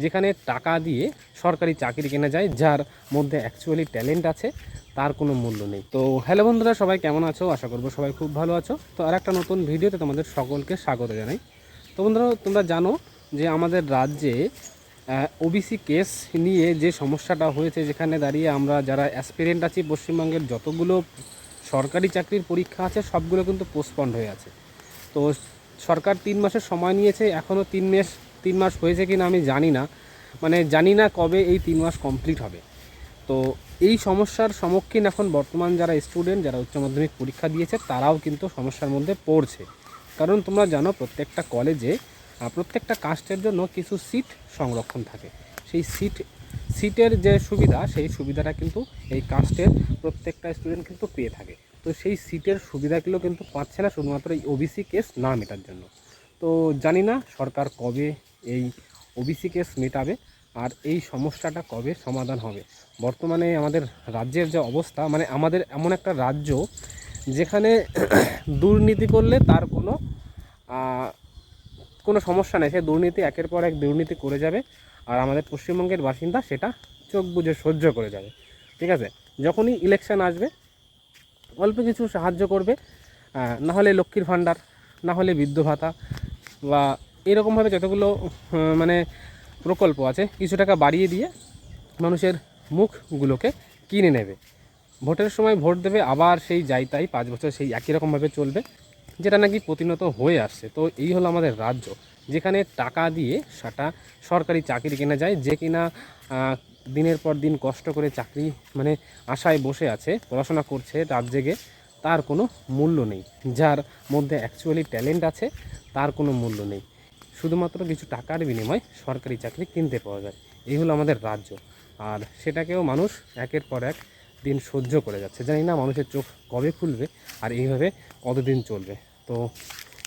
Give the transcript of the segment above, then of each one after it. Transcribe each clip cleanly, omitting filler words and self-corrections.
যেখানে টাকা দিয়ে সরকারি চাকরি কেনা যায়, যার মধ্যে অ্যাকচুয়ালি ট্যালেন্ট আছে তার কোনো মূল্য নেই। তো হ্যালো বন্ধুরা, সবাই কেমন আছো? আশা করবো সবাই খুব ভালো আছো। তো আর একটা নতুন ভিডিওতে তোমাদের সকলকে স্বাগত জানাই। তো বন্ধুরা, তোমরা জানো যে আমাদের রাজ্যে ওবিসি কেস নিয়ে যে সমস্যাটা হয়েছে, যেখানে দাঁড়িয়ে আমরা যারা অ্যাসপিরেন্ট আছি, পশ্চিমবঙ্গের যতগুলো সরকারি চাকরির পরীক্ষা আছে সবগুলো কিন্তু পোস্টপন্ড হয়ে আছে। তো সরকার 3 মাসের সময় নিয়েছে, এখনও 3 মাস হয়েছে কিনা আমি জানি না, মানে জানি না কবে এই 3 মাস কমপ্লিট হবে। তো এই সমস্যার সম্মুখীন এখন বর্তমান যারা স্টুডেন্ট, যারা উচ্চ মাধ্যমিক পরীক্ষা দিয়েছে, তারাও কিন্তু সমস্যার মধ্যে পড়ছে। কারণ তোমরা জানো প্রত্যেকটা কলেজে প্রত্যেকটা কাস্টের জন্য কিছু সিট সংরক্ষণ থাকে। সেই সিটের যে সুবিধা, সেই সুবিধাটা কিন্তু এই কাস্টের প্রত্যেকটা স্টুডেন্ট কিন্তু পেয়ে থাকে। তো সেই সিটের সুবিধাগুলো কিন্তু পাচ্ছে না, শুধুমাত্র এই ওবিসি কেস না মেটার জন্য। তো জানি না সরকার কবে এই ওবিসি কেস মেটাবে আর এই সমস্যাটা কবে সমাধান হবে। বর্তমানে আমাদের রাজ্যের যে অবস্থা, মানে আমাদের এমন একটা রাজ্য যেখানে দুর্নীতি করলে তার কোনো সমস্যা নেই, সে দুর্নীতি একের পর এক দুর্নীতি করে যাবে, আর আমাদের পশ্চিমবঙ্গের বাসিন্দা সেটা চোখ বুজে সহ্য করে যাবে। ঠিক আছে, যখনই ইলেকশন আসবে অল্প কিছু সাহায্য করবে, না হলে লক্ষ্মীর ভাণ্ডার, না হলে বৃদ্ধ ভাতা, বা এরকমভাবে যতগুলো মানে প্রকল্প আছে কিছু টাকা বাড়িয়ে দিয়ে মানুষের মুখগুলোকে কিনে নেবে। ভোটের সময় ভোট দেবে, আবার সেই যাই তাই 5 বছর সেই একই রকমভাবে চলবে, যেটা নাকি প্রতিনিয়ত হয়ে আসছে। তো এই হলো আমাদের রাজ্য, যেখানে টাকা দিয়ে সেটা সরকারি চাকরি কেনা যায়, যে কিনা দিনের পর দিন কষ্ট করে চাকরি মানে আশায় বসে আছে, পড়াশোনা করছে রাত জেগে, তার কোনো মূল্য নেই। যার মধ্যে অ্যাকচুয়ালি ট্যালেন্ট আছে তার কোনো মূল্য নেই। শুধুমাত্র কিছু টাকার বিনিময়ে সরকারি চাকরি কিনতে পাওয়া যায়। এই হলো আমাদের রাজ্য, আর সেটাকেও মানুষ একের পর এক দিন সহ্য করে যাচ্ছে। জানি না মানুষের চোখ কবে খুলবে আর এইভাবে কতদিন চলবে। তো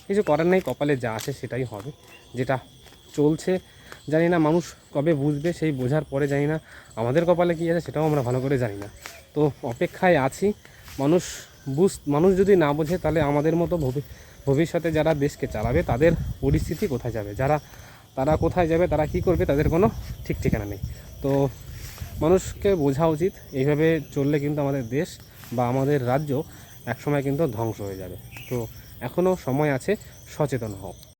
কিছু করার নেই, কপালে যা আছে সেটাই হবে। যেটা চলছে জানি না মানুষ কবে বুঝবে, সেই বোঝার পরে জানি না আমাদের কপালে কী আছে সেটাও আমরা ভালো করে জানি না। তো অপেক্ষায় আছি। মানুষ যদি না বোঝে, তাহলে আমাদের মতো ভবিষ্যতে যারা দেশকে চালাবে তাদের পরিস্থিতি কোথায় যাবে, তারা কোথায় যাবে, তারা কী করবে, তাদের কোনো ঠিক ঠিকানা নেই। তো মানুষকে বোঝা উচিত, এইভাবে চললে কিন্তু আমাদের দেশ বা আমাদের রাজ্য একসময় কিন্তু ধ্বংস হয়ে যাবে। তো এখনও সময় আছে, সচেতন হও।